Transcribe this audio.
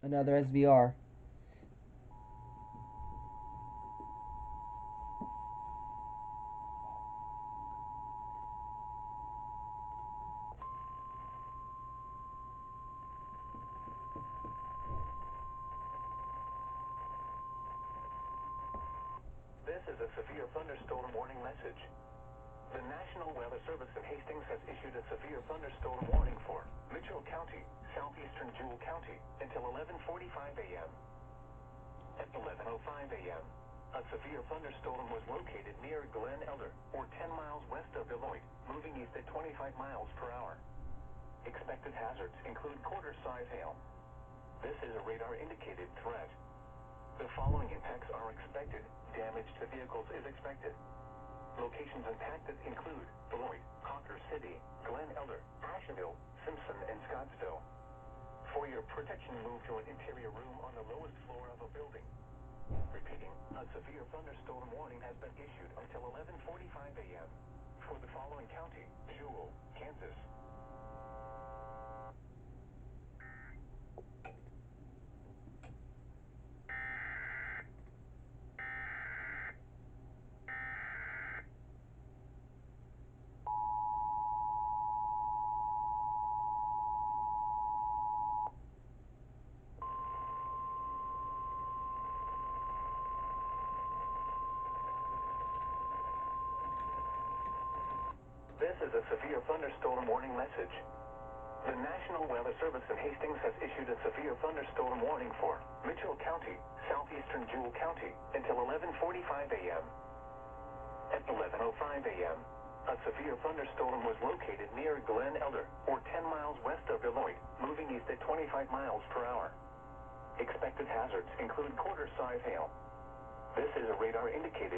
Another SVR. This is a severe thunderstorm warning message. The National Weather Service in Hastings has issued a severe thunderstorm warning for Mitchell County, southeastern Jewell County, until 11:45 a.m. At 11:05 a.m., a severe thunderstorm was located near Glen Elder, or 10 miles west of Beloit, moving east at 25 miles per hour. Expected hazards include quarter-size hail. This is a radar-indicated threat. The following impacts are expected. Damage to vehicles is expected. Locations impacted include Beloit, Cawker City, Glen Elder, Asheville, Simpson, and Scottsville. For your protection, move to an interior room on the lowest floor of a building. Repeating, a severe thunderstorm warning has been issued until 11:45 a.m. for the following county: Jewell, Kansas. This is a severe thunderstorm warning message. The National Weather Service in Hastings has issued a severe thunderstorm warning for Mitchell County, southeastern Jewell County, until 11:45 a.m. At 11:05 a.m., a severe thunderstorm was located near Glen Elder, or 10 miles west of Beloit, moving east at 25 miles per hour. Expected hazards include quarter-size hail. This is a radar-indicated